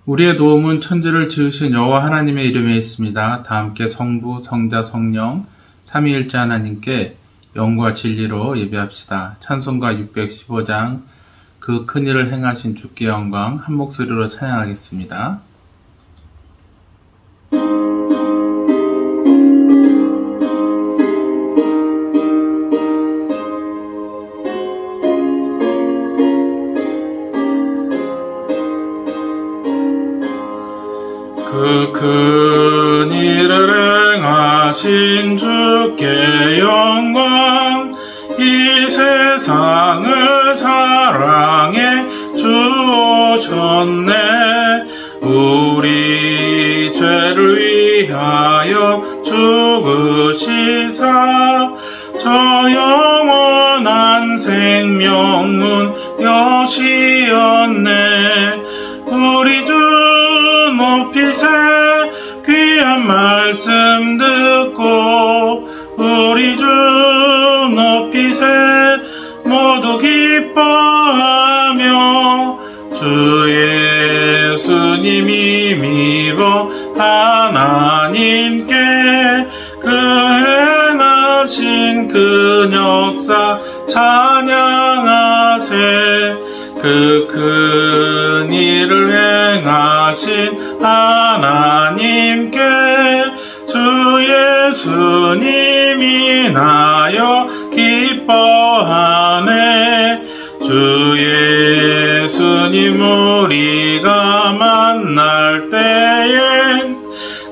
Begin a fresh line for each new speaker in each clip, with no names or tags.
우리의 도움은 천지를 지으신 여호와 하나님의 이름에 있습니다. 다 함께 성부, 성자, 성령, 삼위일체 하나님께 영과 진리로 예배합시다. 찬송가 615장 그 큰일을 행하신 주께 영광 한 목소리로 찬양하겠습니다. 그 큰 일을 행하신 주께 영광 이 세상을 사랑해 주오셨네 우리 죄를 위하여 죽으시사 저 영원한 생명문 여시었네 우리 주 높이세 귀한 말씀 듣고 우리 주 높이세 모두 기뻐하며 주 예수님이 미워 하나님께 그 행하신 그 역사 찬양하세 그 큰 일을 행하신 하나님께 주 예수님이 나여 기뻐하네 주 예수님 우리가 만날 때엔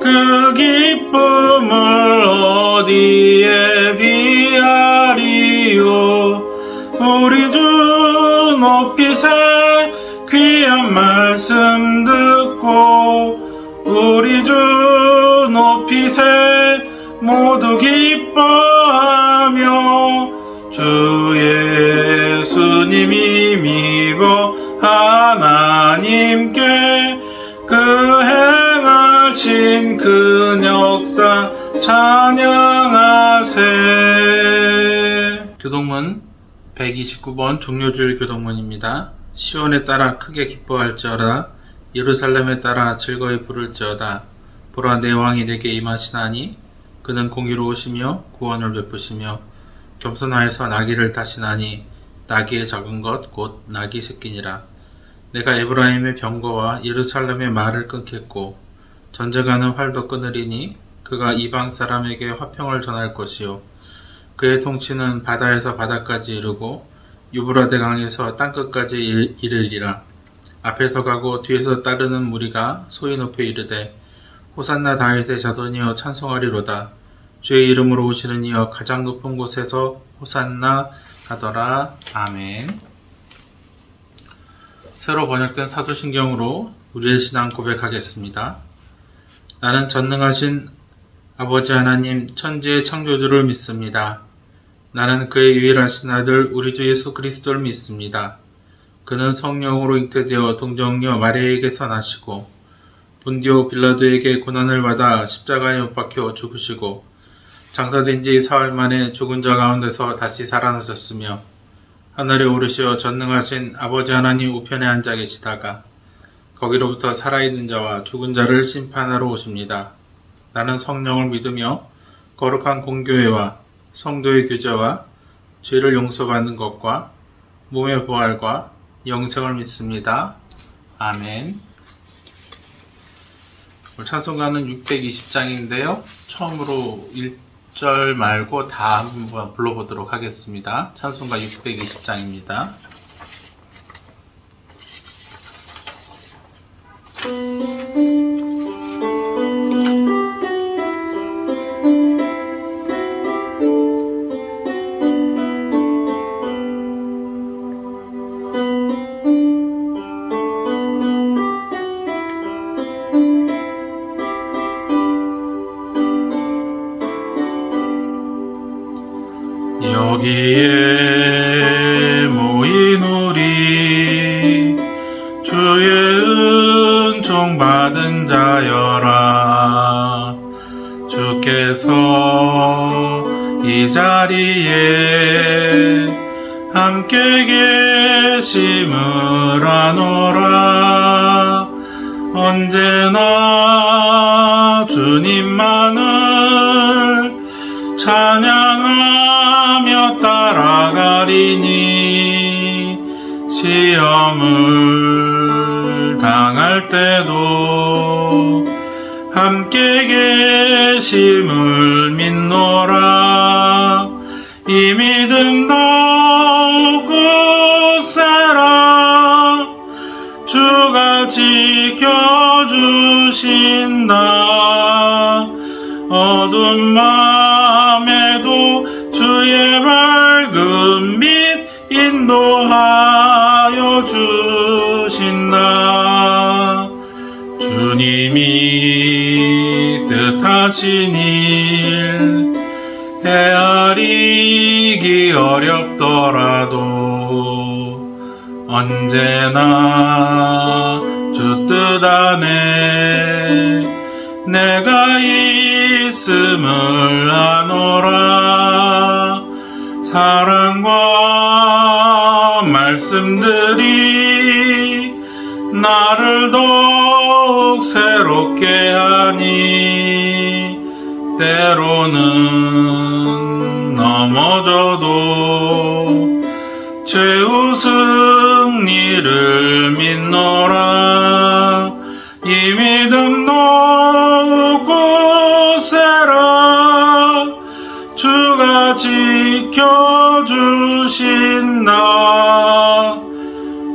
그 기쁨을 어디에 비하리요 우리 주 높이세 귀한 말씀 듣고 우리 주 높이세 모두 기뻐하며 주 예수님이 미워 하나님께 그 행하신 그 역사 찬양하세. 교동문 129번 종료주일 교동문입니다. 시온에 따라 크게 기뻐할지어다 예루살렘에 따라 즐거이 부를지어다 보라 내 왕이 내게 임하시나니 그는 공의로우시며 구원을 베푸시며 겸손하여서 나귀를 타시나니 나귀의 작은 것 곧 나귀 새끼니라 내가 에브라임의 병거와 예루살렘의 말을 끊겠고 전쟁하는 활도 끊으리니 그가 이방 사람에게 화평을 전할 것이요 그의 통치는 바다에서 바다까지 이르고 유브라데 강에서 땅끝까지 이르리라. 앞에서 가고 뒤에서 따르는 무리가 소위 높여 이르되 호산나 다윗의 자손이여 찬송하리로다. 주의 이름으로 오시는 이여 가장 높은 곳에서 호산나 하더라. 아멘. 새로 번역된 사도신경으로 우리의 신앙 고백하겠습니다. 나는 전능하신 아버지 하나님 천지의 창조주를 믿습니다. 나는 그의 유일하신 아들 우리 주 예수 그리스도를 믿습니다. 그는 성령으로 잉태되어 동정녀 마리아에게서 나시고 본디오 빌라도에게 고난을 받아 십자가에 못 박혀 죽으시고 장사된 지 사흘 만에 죽은 자 가운데서 다시 살아나셨으며 하늘에 오르시어 전능하신 아버지 하나님 우편에 앉아 계시다가 거기로부터 살아있는 자와 죽은 자를 심판하러 오십니다. 나는 성령을 믿으며 거룩한 공교회와 성도의 교제와 죄를 용서받는 것과 몸의 부활과 영생을 믿습니다. 아멘. 오늘 찬송가는 620장인데요. 처음으로 1절 말고 다 한번 불러보도록 하겠습니다. 찬송가 620장입니다. 여기에 모인 우리 주의 은총 받은 자여라 주께서 이 자리에 함께 계심을 아노라 언제나 주님만을 찬양하며 따라가리니 시험을 당할 때도 함께 계심을 믿노라. 이 믿음 더욱 굳세라. 주가 지켜주신다. 어두운 맘에도 주의 밝은 빛 인도하여 주신다. 주님이 뜻하신 일 헤아리기 어렵더라도 언제나 주 뜻 안에 내가 있음을 아노라. 사랑과 말씀들이 나를 더욱 새롭게 하니 때로는 넘어져도 최후 승리를 믿노라. 이 믿음 더욱 굳세라. 주가 지켜주신다.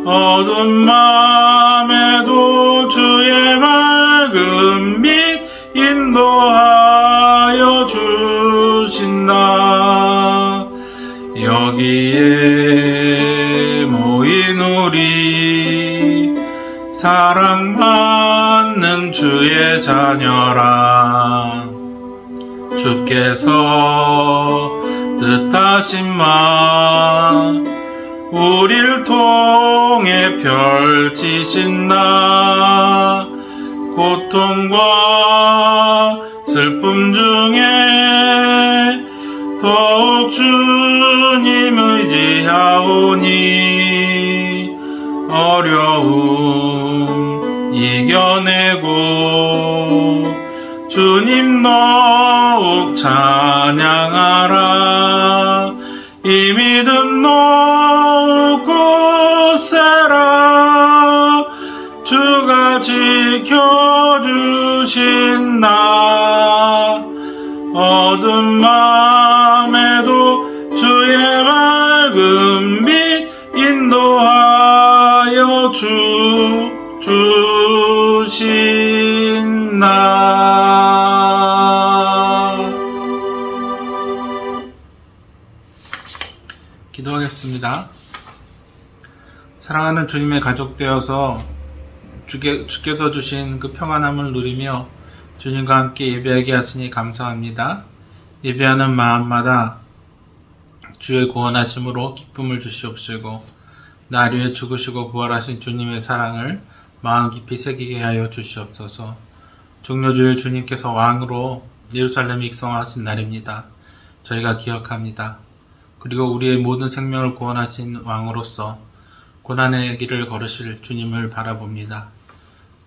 어두운 맘에도 주의 밝은 빛 인도하여 주신다. 여기에 모인 우리 사랑받는 주의 자녀라. 주께서 뜻하신 마 우릴 통해 펼치신다. 고통과 슬픔 중에 더욱 주님 의지하오니 어려움 이겨내고 주님 더욱 찬양하라. 이 믿음 더욱 굳세라. 주가 지켜주신다. 어두운 맘에도 주의 밝은 빛 인도하여 주신다. 기도하겠습니다. 사랑하는 주님의 가족 되어서 주께서 주신 그 평안함을 누리며 주님과 함께 예배하게 하시니 감사합니다. 예배하는 마음마다 주의 구원하심으로 기쁨을 주시옵시고 날 위해 죽으시고 부활하신 주님의 사랑을 마음 깊이 새기게 하여 주시옵소서. 종려주일 주님께서 왕으로 예루살렘에 입성하신 날입니다. 저희가 기억합니다. 그리고 우리의 모든 생명을 구원하신 왕으로서 고난의 길을 걸으실 주님을 바라봅니다.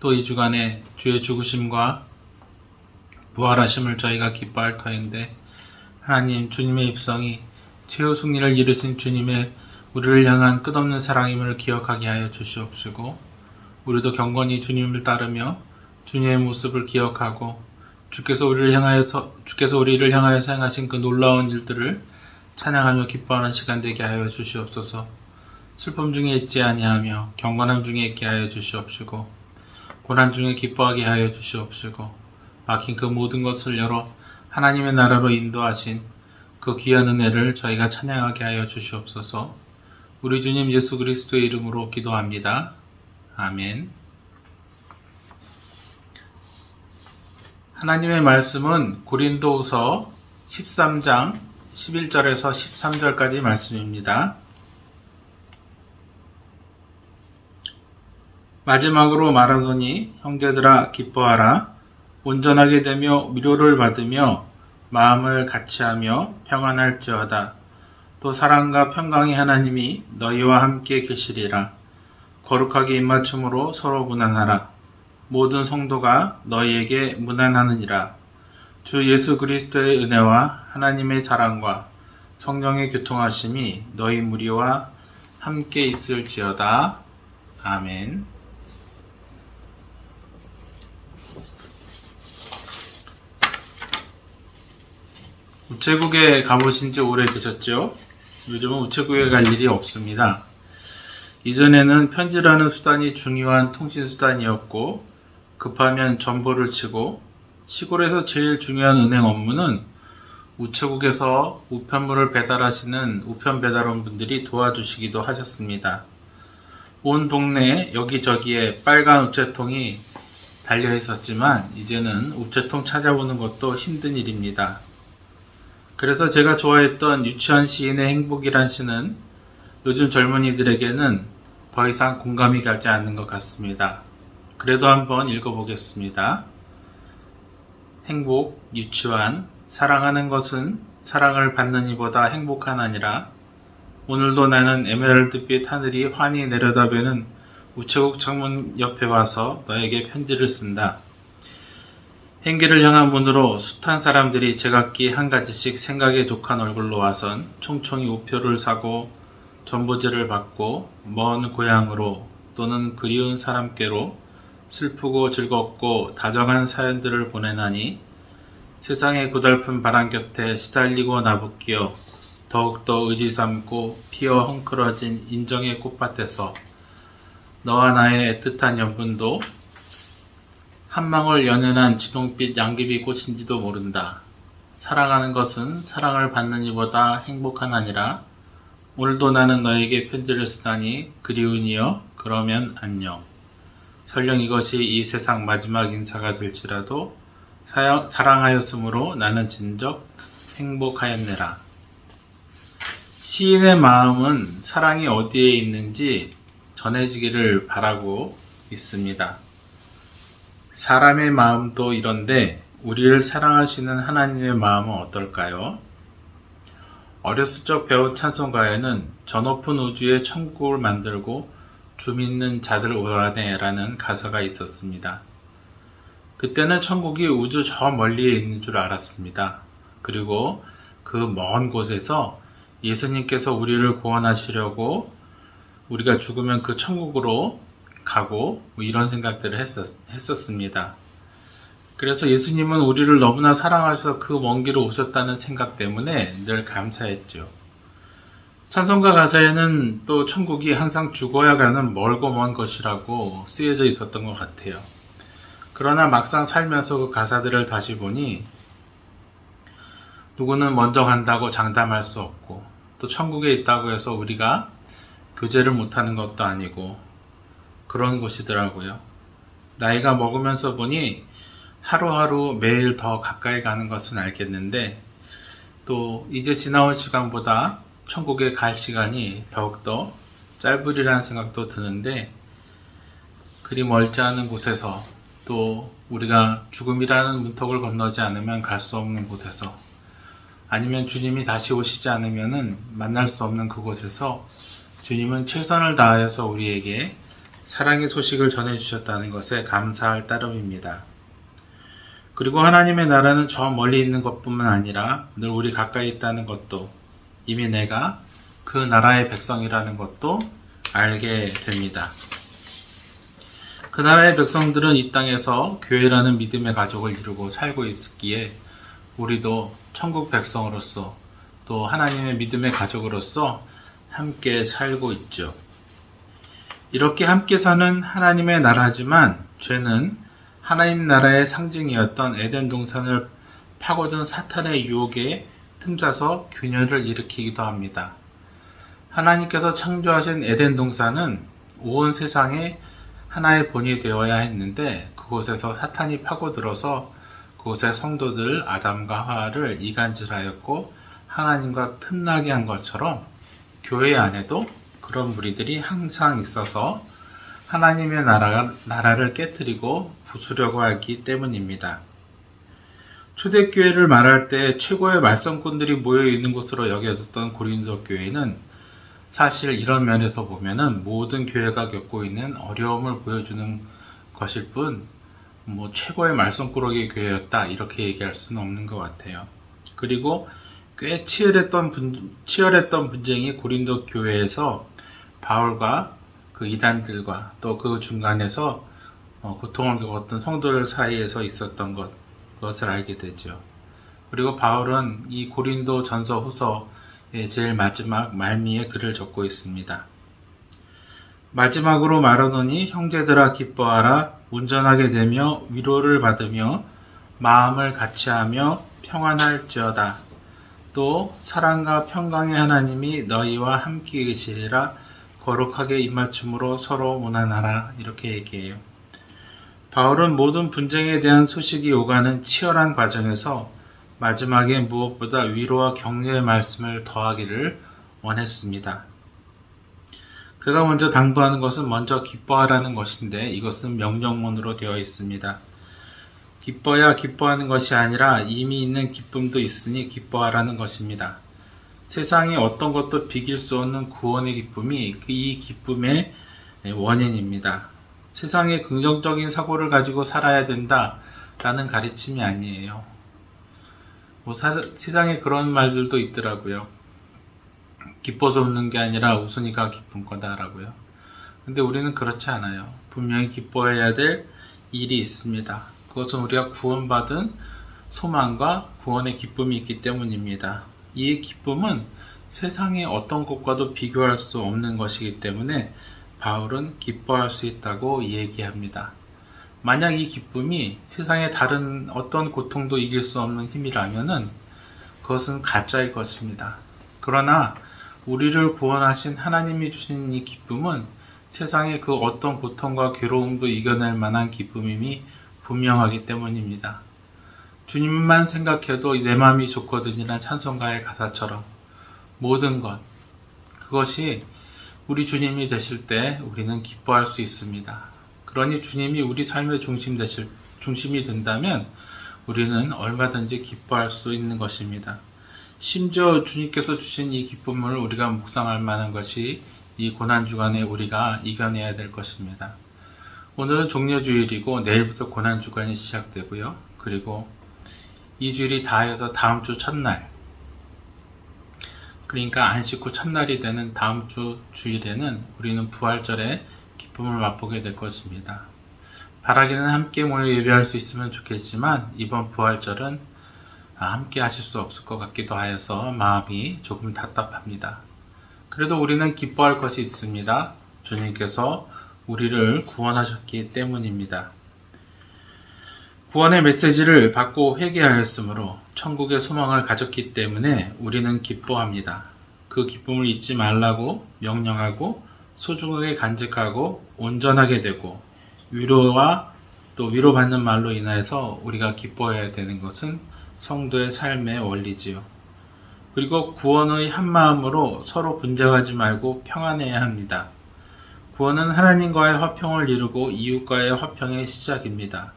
또 이 주간에 주의 죽으심과 부활하심을 저희가 기뻐할 터인데 하나님 주님의 입성이 최후 승리를 이루신 주님의 우리를 향한 끝없는 사랑임을 기억하게 하여 주시옵시고 우리도 경건히 주님을 따르며 주님의 모습을 기억하고 주께서 우리를 향하여 사용하신 그 놀라운 일들을 찬양하며 기뻐하는 시간 되게 하여 주시옵소서. 슬픔 중에 있지 아니하며 경건함 중에 있게 하여 주시옵시고 고난 중에 기뻐하게 하여 주시옵시고 막힌 그 모든 것을 열어 하나님의 나라로 인도하신 그 귀한 은혜를 저희가 찬양하게 하여 주시옵소서. 우리 주님 예수 그리스도의 이름으로 기도합니다. 아멘. 하나님의 말씀은 고린도후서 13장 11절에서 13절까지 말씀입니다. 마지막으로 말하노니 형제들아 기뻐하라. 온전하게 되며 위로를 받으며 마음을 같이하며 평안할지어다. 또 사랑과 평강의 하나님이 너희와 함께 계시리라. 거룩하게 입맞춤으로 서로 무난하라. 모든 성도가 너희에게 문안하느니라. 주 예수 그리스도의 은혜와 하나님의 사랑과 성령의 교통하심이 너희 무리와 함께 있을지어다. 아멘. 우체국에 가보신 지 오래되셨죠? 요즘은 우체국에 갈 일이 없습니다. 이전에는 편지라는 수단이 중요한 통신수단이었고, 급하면 전보를 치고, 시골에서 제일 중요한 은행 업무는 우체국에서 우편물을 배달하시는 우편 배달원분들이 도와주시기도 하셨습니다. 온 동네 여기저기에 빨간 우체통이 달려 있었지만 이제는 우체통 찾아보는 것도 힘든 일입니다. 그래서 제가 좋아했던 유치원 시인의 행복이란 시는 요즘 젊은이들에게는 더 이상 공감이 가지 않는 것 같습니다. 그래도 한번 읽어보겠습니다. 행복, 유치원, 사랑하는 것은 사랑을 받는 이보다 행복하나니라. 오늘도 나는 에메랄드빛 하늘이 환히 내려다보는 우체국 창문 옆에 와서 너에게 편지를 쓴다. 행기를 향한 문으로 숱한 사람들이 제각기 한 가지씩 생각에 독한 얼굴로 와선 총총히 우표를 사고 전보지를 받고 먼 고향으로 또는 그리운 사람께로 슬프고 즐겁고 다정한 사연들을 보내나니 세상의 고달픈 바람 곁에 시달리고 나부끼어 더욱더 의지 삼고 피어 헝클어진 인정의 꽃밭에서 너와 나의 애틋한 연분도 한망울 연연한 진홍빛 양귀비 꽃인지도 모른다. 사랑하는 것은 사랑을 받는 이보다 행복하나니라. 오늘도 나는 너에게 편지를 쓰다니 그리운이여 그러면 안녕. 설령 이것이 이 세상 마지막 인사가 될지라도 사랑하였으므로 나는 진적 행복하였네라. 시인의 마음은 사랑이 어디에 있는지 전해지기를 바라고 있습니다. 사람의 마음도 이런데 우리를 사랑하시는 하나님의 마음은 어떨까요? 어렸을 적 배운 찬송가에는 저 높은 우주에 천국을 만들고 주 믿는 자들 오라네 라는 가사가 있었습니다. 그때는 천국이 우주 저 멀리에 있는 줄 알았습니다. 그리고 그 먼 곳에서 예수님께서 우리를 구원하시려고 우리가 죽으면 그 천국으로 가고 이런 생각들을 했었습니다. 그래서 예수님은 우리를 너무나 사랑하셔서 그 먼 길을 오셨다는 생각 때문에 늘 감사했죠. 찬송가 가사에는 또 천국이 항상 죽어야 가는 멀고 먼 것이라고 쓰여져 있었던 것 같아요. 그러나 막상 살면서 그 가사들을 다시 보니 누구는 먼저 간다고 장담할 수 없고 또 천국에 있다고 해서 우리가 교제를 못하는 것도 아니고 그런 곳이더라고요. 나이가 먹으면서 보니 하루하루 매일 더 가까이 가는 것은 알겠는데 또 이제 지나온 시간보다 천국에 갈 시간이 더욱더 짧으리라는 생각도 드는데 그리 멀지 않은 곳에서 또 우리가 죽음이라는 문턱을 건너지 않으면 갈 수 없는 곳에서 아니면 주님이 다시 오시지 않으면 만날 수 없는 그곳에서 주님은 최선을 다하여서 우리에게 사랑의 소식을 전해주셨다는 것에 감사할 따름입니다. 그리고 하나님의 나라는 저 멀리 있는 것뿐만 아니라 늘 우리 가까이 있다는 것도 이미 내가 그 나라의 백성이라는 것도 알게 됩니다. 그 나라의 백성들은 이 땅에서 교회라는 믿음의 가족을 이루고 살고 있기에 우리도 천국 백성으로서 또 하나님의 믿음의 가족으로서 함께 살고 있죠. 이렇게 함께 사는 하나님의 나라지만 죄는 하나님 나라의 상징이었던 에덴 동산을 파고든 사탄의 유혹에 틈타서 균열을 일으키기도 합니다. 하나님께서 창조하신 에덴 동산은 온 세상에 하나의 본이 되어야 했는데 그곳에서 사탄이 파고들어서 그곳의 성도들 아담과 하와를 이간질하였고 하나님과 틈나게 한 것처럼 교회 안에도 그런 무리들이 항상 있어서 하나님의 나라를 깨뜨리고 부수려고 하기 때문입니다. 초대교회를 말할 때 최고의 말썽꾼들이 모여있는 곳으로 여겨졌던 고린도 교회는 사실 이런 면에서 보면은 모든 교회가 겪고 있는 어려움을 보여주는 것일 뿐 뭐 최고의 말썽꾸러기 교회였다 이렇게 얘기할 수는 없는 것 같아요. 그리고 꽤 치열했던 분쟁이 고린도 교회에서 바울과 그 이단들과 또 그 중간에서 고통을 겪었던 성도들 사이에서 있었던 그것을 알게 되죠. 그리고 바울은 이 고린도 전서 후서의 제일 마지막 말미에 글을 적고 있습니다. 마지막으로 말하노니 형제들아 기뻐하라. 온전하게 되며 위로를 받으며 마음을 같이하며 평안할지어다. 또 사랑과 평강의 하나님이 너희와 함께 계시리라. 거룩하게 입맞춤으로 서로 원한하라. 이렇게 얘기해요. 바울은 모든 분쟁에 대한 소식이 오가는 치열한 과정에서 마지막에 무엇보다 위로와 격려의 말씀을 더하기를 원했습니다. 그가 먼저 당부하는 것은 먼저 기뻐하라는 것인데 이것은 명령문으로 되어 있습니다. 기뻐야 기뻐하는 것이 아니라 이미 있는 기쁨도 있으니 기뻐하라는 것입니다. 세상에 어떤 것도 비길 수 없는 구원의 기쁨이 이 기쁨의 원인입니다. 세상에 긍정적인 사고를 가지고 살아야 된다라는 가르침이 아니에요. 세상에 그런 말들도 있더라고요. 기뻐서 웃는 게 아니라 웃으니까 기쁜 거다라고요. 근데 우리는 그렇지 않아요. 분명히 기뻐해야 될 일이 있습니다. 그것은 우리가 구원받은 소망과 구원의 기쁨이 있기 때문입니다. 이 기쁨은 세상의 어떤 것과도 비교할 수 없는 것이기 때문에 바울은 기뻐할 수 있다고 얘기합니다. 만약 이 기쁨이 세상의 다른 어떤 고통도 이길 수 없는 힘이라면은 그것은 가짜일 것입니다. 그러나 우리를 구원하신 하나님이 주신 이 기쁨은 세상의 그 어떤 고통과 괴로움도 이겨낼 만한 기쁨임이 분명하기 때문입니다. 주님만 생각해도 내 마음이 좋거든이란 찬송가의 가사처럼 모든 것, 그것이 우리 주님이 되실 때 우리는 기뻐할 수 있습니다. 그러니 주님이 우리 삶의 중심이 된다면 우리는 얼마든지 기뻐할 수 있는 것입니다. 심지어 주님께서 주신 이 기쁨을 우리가 묵상할 만한 것이 이 고난주간에 우리가 이겨내야 될 것입니다. 오늘은 종려주일이고 내일부터 고난주간이 시작되고요. 그리고 이 주일이 다 해서 다음 주 첫날, 그러니까 안식 후 첫날이 되는 다음 주 주일에는 우리는 부활절에 기쁨을 맛보게 될 것입니다. 바라기는 함께 모여 예배할 수 있으면 좋겠지만 이번 부활절은 함께 하실 수 없을 것 같기도 하여서 마음이 조금 답답합니다. 그래도 우리는 기뻐할 것이 있습니다. 주님께서 우리를 구원하셨기 때문입니다. 구원의 메시지를 받고 회개하였으므로 천국의 소망을 가졌기 때문에 우리는 기뻐합니다. 그 기쁨을 잊지 말라고 명령하고 소중하게 간직하고 온전하게 되고 위로와 또 위로받는 말로 인해서 우리가 기뻐해야 되는 것은 성도의 삶의 원리지요. 그리고 구원의 한마음으로 서로 분쟁하지 말고 평안해야 합니다. 구원은 하나님과의 화평을 이루고 이웃과의 화평의 시작입니다.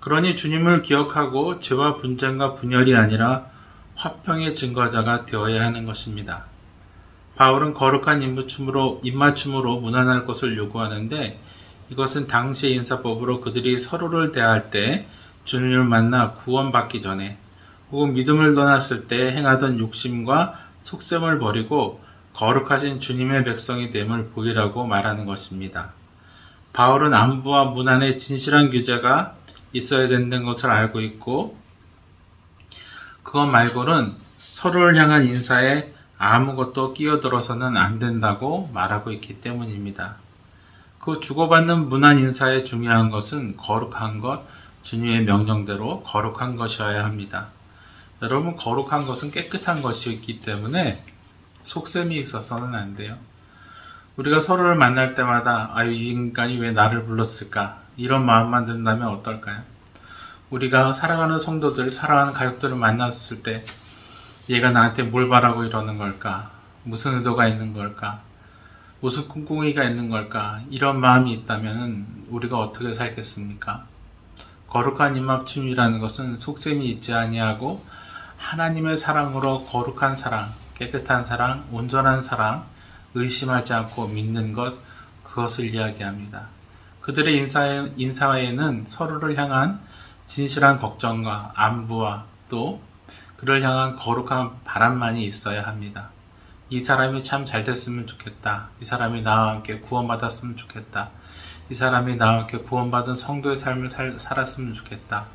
그러니 주님을 기억하고 죄와 분쟁과 분열이 아니라 화평의 증거자가 되어야 하는 것입니다. 바울은 거룩한 입맞춤으로 무난할 것을 요구하는데 이것은 당시의 인사법으로 그들이 서로를 대할 때 주님을 만나 구원받기 전에 혹은 믿음을 떠났을 때 행하던 욕심과 속셈을 버리고 거룩하신 주님의 백성이 됨을 보이라고 말하는 것입니다. 바울은 안부와 문안의 진실한 규제가 있어야 된다는 것을 알고 있고 그것 말고는 서로를 향한 인사에 아무것도 끼어들어서는 안 된다고 말하고 있기 때문입니다. 그 주고받는 문안 인사에 중요한 것은 거룩한 것, 주님의 명령대로 거룩한 것이어야 합니다. 여러분, 거룩한 것은 깨끗한 것이기 때문에 속셈이 있어서는 안 돼요. 우리가 서로를 만날 때마다 이 인간이 왜 나를 불렀을까? 이런 마음만 든다면 어떨까요? 우리가 사랑하는 성도들, 사랑하는 가족들을 만났을 때 얘가 나한테 뭘 바라고 이러는 걸까? 무슨 의도가 있는 걸까? 무슨 꿍꿍이가 있는 걸까? 이런 마음이 있다면 우리가 어떻게 살겠습니까? 거룩한 입맞춤이라는 것은 속셈이 있지 아니하고 하나님의 사랑으로 거룩한 사랑, 깨끗한 사랑, 온전한 사랑, 의심하지 않고 믿는 것, 그것을 이야기합니다. 그들의 인사에는 서로를 향한 진실한 걱정과 안부와 또 그를 향한 거룩한 바람만이 있어야 합니다. 이 사람이 참 잘 됐으면 좋겠다. 이 사람이 나와 함께 구원받았으면 좋겠다. 이 사람이 나와 함께 구원받은 성도의 삶을 살았으면 좋겠다.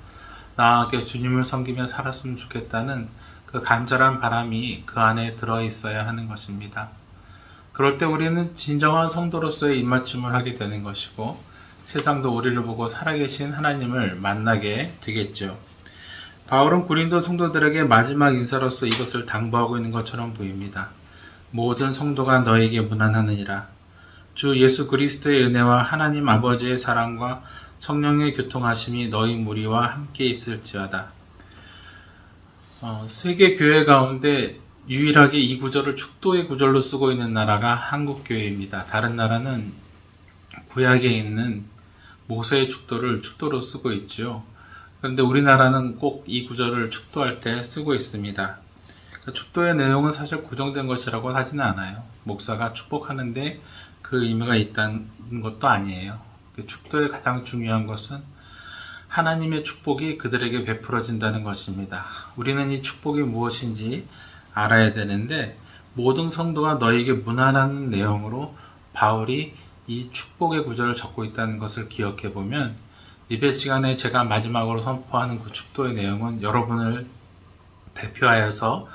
나와 함께 주님을 섬기며 살았으면 좋겠다는 그 간절한 바람이 그 안에 들어있어야 하는 것입니다. 그럴 때 우리는 진정한 성도로서의 입맞춤을 하게 되는 것이고 세상도 우리를 보고 살아계신 하나님을 만나게 되겠죠. 바울은 고린도 성도들에게 마지막 인사로서 이것을 당부하고 있는 것처럼 보입니다. 모든 성도가 너에게 문안하느니라. 주 예수 그리스도의 은혜와 하나님 아버지의 사랑과 성령의 교통하심이 너희 무리와 함께 있을지어다. 세계 교회 가운데 유일하게 이 구절을 축도의 구절로 쓰고 있는 나라가 한국교회입니다. 다른 나라는 구약에 있는 모세의 축도를 축도로 쓰고 있죠. 그런데 우리나라는 꼭 이 구절을 축도할 때 쓰고 있습니다. 축도의 내용은 사실 고정된 것이라고 하지는 않아요. 목사가 축복하는데 그 의미가 있다는 것도 아니에요. 축도의 가장 중요한 것은 하나님의 축복이 그들에게 베풀어진다는 것입니다. 우리는 이 축복이 무엇인지 알아야 되는데 모든 성도가 너에게 문안하는 내용으로 바울이 이 축복의 구절을 적고 있다는 것을 기억해 보면 예배 시간에 제가 마지막으로 선포하는 그 축도의 내용은 여러분을 대표하여서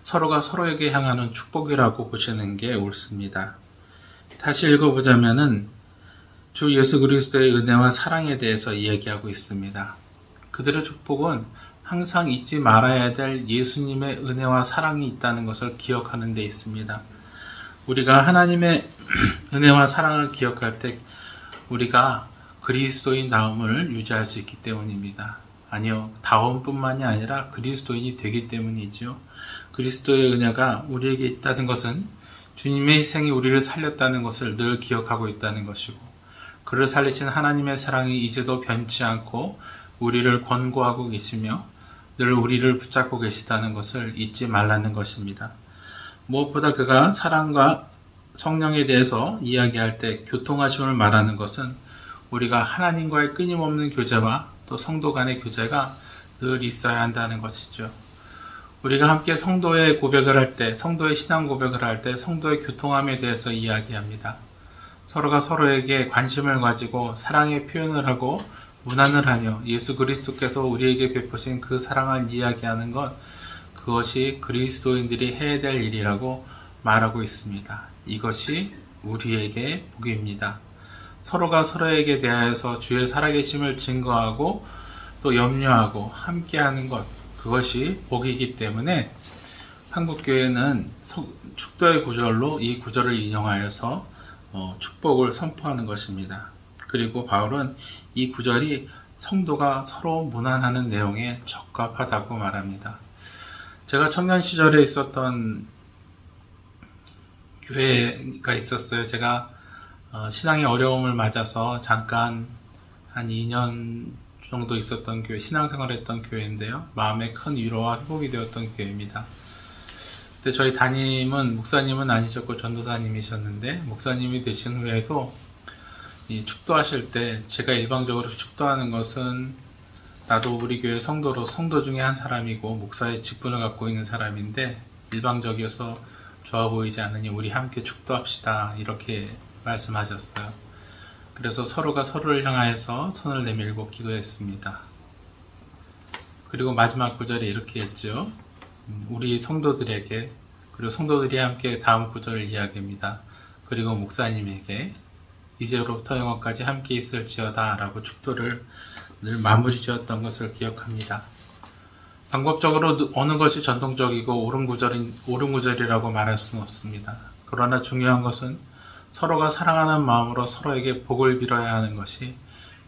서로가 서로에게 향하는 축복이라고 보시는 게 옳습니다. 다시 읽어보자면은 주 예수 그리스도의 은혜와 사랑에 대해서 이야기하고 있습니다. 그들의 축복은 항상 잊지 말아야 될 예수님의 은혜와 사랑이 있다는 것을 기억하는 데 있습니다. 우리가 하나님의 은혜와 사랑을 기억할 때 우리가 그리스도인 다움을 유지할 수 있기 때문입니다. 아니요, 다움뿐만이 아니라 그리스도인이 되기 때문이죠. 그리스도의 은혜가 우리에게 있다는 것은 주님의 희생이 우리를 살렸다는 것을 늘 기억하고 있다는 것이고 그를 살리신 하나님의 사랑이 이제도 변치 않고 우리를 권고하고 계시며 늘 우리를 붙잡고 계시다는 것을 잊지 말라는 것입니다. 무엇보다 그가 사랑과 성령에 대해서 이야기할 때 교통하심을 말하는 것은 우리가 하나님과의 끊임없는 교제와 또 성도 간의 교제가 늘 있어야 한다는 것이죠. 우리가 함께 성도의 고백을 할 때, 성도의 신앙 고백을 할 때 성도의 교통함에 대해서 이야기합니다. 서로가 서로에게 관심을 가지고 사랑의 표현을 하고 문안을 하며 예수 그리스도께서 우리에게 베푸신 그 사랑을 이야기하는 것, 그것이 그리스도인들이 해야 될 일이라고 말하고 있습니다. 이것이 우리에게 복입니다. 서로가 서로에게 대하여서 주의 살아계심을 증거하고 또 염려하고 함께하는 것, 그것이 복이기 때문에 한국교회는 축도의 구절로 이 구절을 인용하여서 축복을 선포하는 것입니다. 그리고 바울은 이 구절이 성도가 서로 문안하는 내용에 적합하다고 말합니다. 제가 청년 시절에 있었던 교회가 있었어요. 제가 신앙의 어려움을 맞아서 잠깐 한 2년 정도 있었던 교회, 신앙생활했던 교회인데요. 마음에 큰 위로와 회복이 되었던 교회입니다. 그때 저희 담임은 목사님은 아니셨고 전도사님이셨는데 목사님이 되신 후에도 이 축도하실 때 제가 일방적으로 축도하는 것은 나도 우리 교회 성도 중에 한 사람이고 목사의 직분을 갖고 있는 사람인데 일방적이어서 좋아 보이지 않으니 우리 함께 축도합시다 이렇게 말씀하셨어요. 그래서 서로가 서로를 향하여서 손을 내밀고 기도했습니다. 그리고 마지막 구절에 이렇게 했죠. 우리 성도들에게 그리고 성도들이 함께 다음 구절을 이야기합니다. 그리고 목사님에게 이제로부터 영원까지 함께 있을지어다 라고 축도를 늘 마무리 지었던 것을 기억합니다. 방법적으로 어느 것이 전통적이고 옳은 구절이라고 말할 수는 없습니다. 그러나 중요한 것은 서로가 사랑하는 마음으로 서로에게 복을 빌어야 하는 것이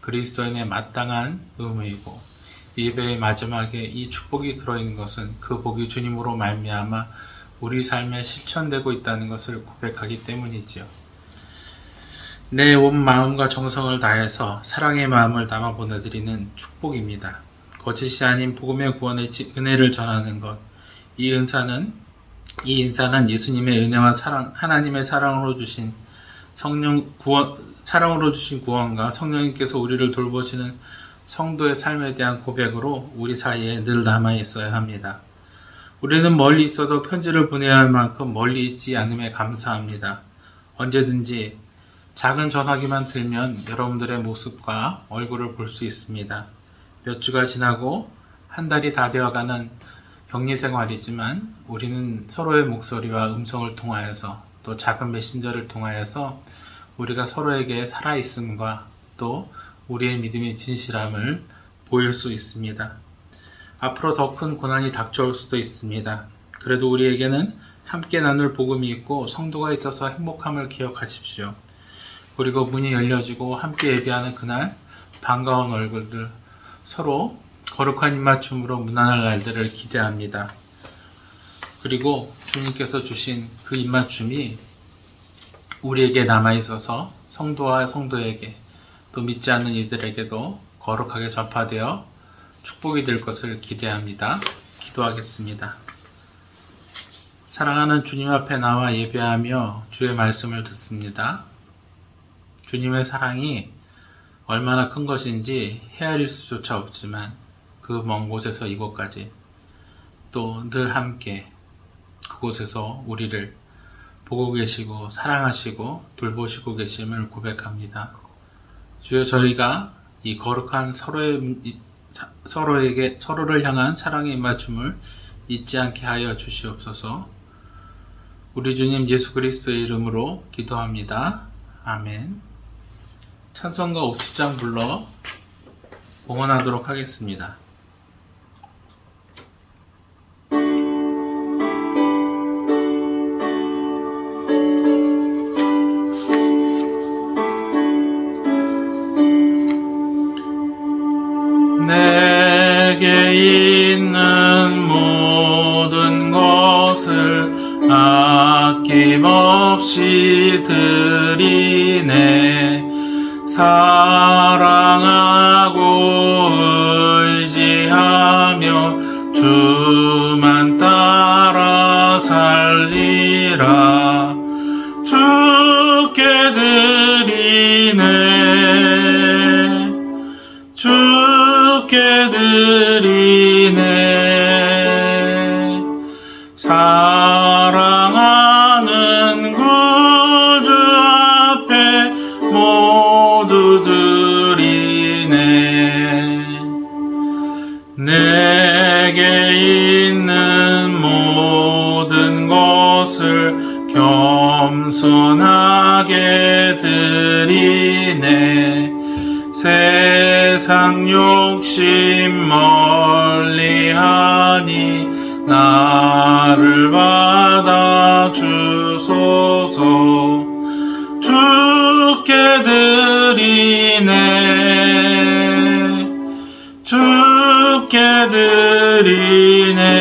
그리스도인의 마땅한 의무이고 예배의 마지막에 이 축복이 들어있는 것은 그 복이 주님으로 말미암아 우리 삶에 실천되고 있다는 것을 고백하기 때문이지요. 내 온 마음과 정성을 다해서 사랑의 마음을 담아 보내드리는 축복입니다. 거짓이 아닌 복음의 구원의 은혜를 전하는 것. 이 인사는 예수님의 은혜와 사랑, 하나님의 사랑으로 주신 사랑으로 주신 구원과 성령님께서 우리를 돌보시는 성도의 삶에 대한 고백으로 우리 사이에 늘 남아 있어야 합니다. 우리는 멀리 있어도 편지를 보내야 할 만큼 멀리 있지 않음에 감사합니다. 언제든지 작은 전화기만 들면 여러분들의 모습과 얼굴을 볼 수 있습니다. 몇 주가 지나고 한 달이 다 되어가는 격리 생활이지만 우리는 서로의 목소리와 음성을 통하여서 또 작은 메신저를 통하여서 우리가 서로에게 살아있음과 또 우리의 믿음의 진실함을 보일 수 있습니다. 앞으로 더 큰 고난이 닥쳐올 수도 있습니다. 그래도 우리에게는 함께 나눌 복음이 있고 성도가 있어서 행복함을 기억하십시오. 그리고 문이 열려지고 함께 예배하는 그날 반가운 얼굴들, 서로 거룩한 입맞춤으로 문안할 날들을 기대합니다. 그리고 주님께서 주신 그 입맞춤이 우리에게 남아있어서 성도와 성도에게 또 믿지 않는 이들에게도 거룩하게 전파되어 축복이 될 것을 기대합니다. 기도하겠습니다. 사랑하는 주님 앞에 나와 예배하며 주의 말씀을 듣습니다. 주님의 사랑이 얼마나 큰 것인지 헤아릴 수조차 없지만 그 먼 곳에서 이곳까지 또 늘 함께 그곳에서 우리를 보고 계시고 사랑하시고 돌보시고 계심을 고백합니다. 주여, 저희가 이 거룩한 서로를 향한 사랑의 입맞춤을 잊지 않게 하여 주시옵소서. 우리 주님 예수 그리스도의 이름으로 기도합니다. 아멘. 찬송가 50장 불러 봉헌하도록 하겠습니다. 내게 있는 모든 것을 아낌없이 드리네. 사랑하고 의지하며 주만 따라 살리라. 주께 드리네. 주께 드리네. 사랑하는 구주 앞에 모두 드리네. 내게 있는 모든 것을 겸손하게 드리네. 세상 욕심 멀리하니 나를 받아 주소서. 주께 드리네. 주께 드리네.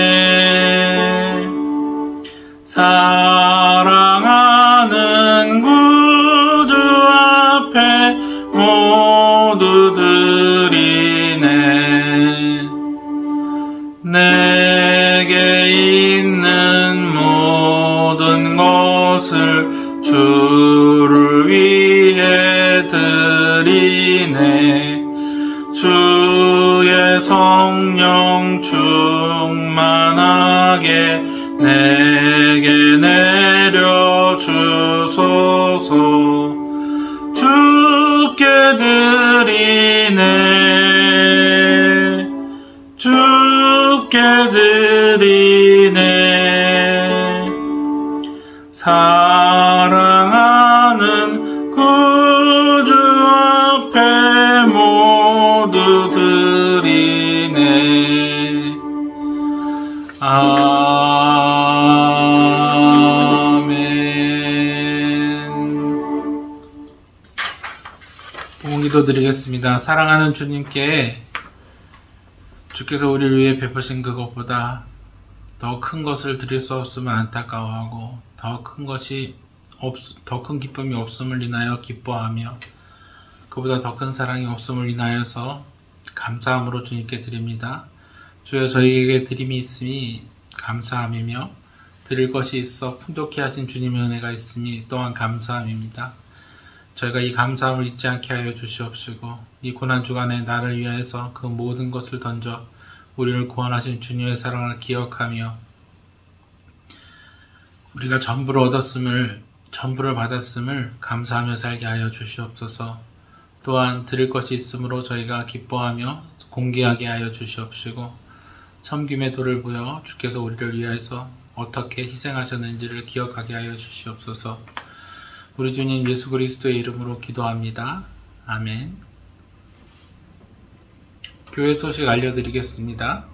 사랑하는 구주 앞에 모두 드리네. 내게 있는 모든 것을 주를 위해 드리네. 주의 성령 충만하게 내게 내려 주소서. 주께 드리네. 주께 드리네. 사랑하는 구주 앞에 모두 드리네. 아멘. 봉기도 드리겠습니다. 사랑하는 주님께 주께서 우리를 위해 베푸신 그것보다 더 큰 것을 드릴 수 없음을 안타까워하고 더 큰 기쁨이 없음을 인하여 기뻐하며 그보다 더 큰 사랑이 없음을 인하여서 감사함으로 주님께 드립니다. 주여, 저희에게 드림이 있으니 감사함이며 드릴 것이 있어 풍족히 하신 주님의 은혜가 있으니 또한 감사함입니다. 저희가 이 감사함을 잊지 않게 하여 주시옵시고 이 고난주간에 나를 위하여서 그 모든 것을 던져 우리를 구원하신 주님의 사랑을 기억하며 우리가 전부를 받았음을 감사하며 살게 하여 주시옵소서. 또한 드릴 것이 있으므로 저희가 기뻐하며 공개하게 하여 주시옵시고 섬김의 도를 보여 주께서 우리를 위하여서 어떻게 희생하셨는지를 기억하게 하여 주시옵소서. 우리 주님 예수 그리스도의 이름으로 기도합니다. 아멘. 교회 소식 알려드리겠습니다.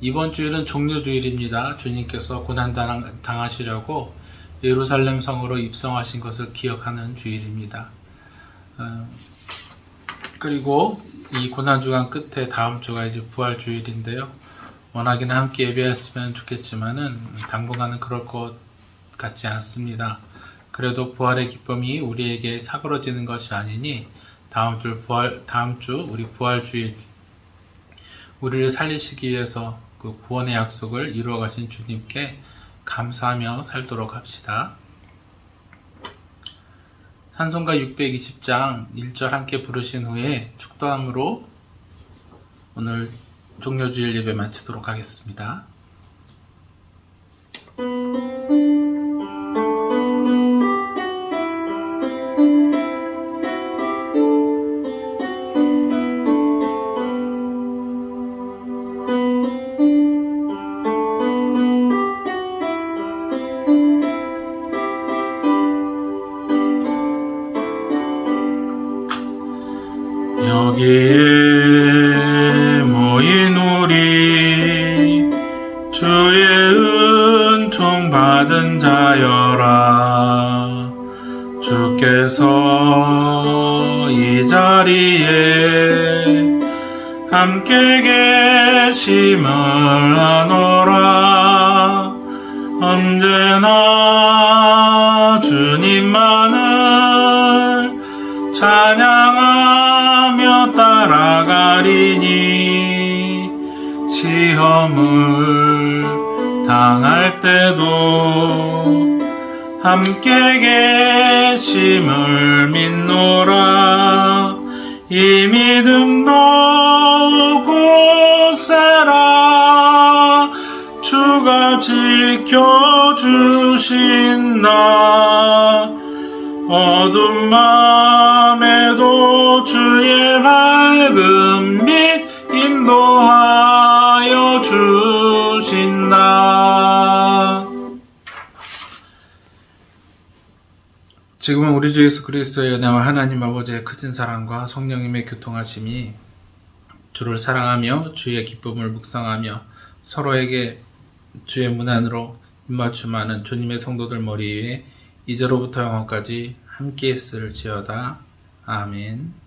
이번 주일은 종료주일입니다. 주님께서 고난당하시려고 예루살렘 성으로 입성하신 것을 기억하는 주일입니다. 그리고 이 고난주간 끝에 다음 주가 이제 부활주일인데요. 워낙이나 함께 예배했으면 좋겠지만은 당분간은 그럴 것 같지 않습니다. 그래도 부활의 기쁨이 우리에게 사그러지는 것이 아니니 다음 주 우리 부활주일 우리를 살리시기 위해서 그 구원의 약속을 이루어 가신 주님께 감사하며 살도록 합시다. 찬송가 620장 1절 함께 부르신 후에 축도함으로 오늘 종료주일 예배 마치도록 하겠습니다. 여기에 모인 우리 주의 은총 받은 자여라. 주께서 이 자리에 함께 계심을 아노라. 언제나 주님만을 찬양하며 따라가리니 시험을 당할 때도 함께 계심을 믿노라. 이 믿음도 굳세라. 주가 지켜주신다. 어두운 맘에도 주의 밝은 빛 인도하여 주신다. 지금은 우리 주 예수 그리스도의 은혜와 하나님 아버지의 크신 사랑과 성령님의 교통하심이 주를 사랑하며 주의 기쁨을 묵상하며 서로에게 주의 문안으로 입맞춤하는 주님의 성도들 머리 위에 이제로부터 영원까지 함께 했을지어다. 아멘.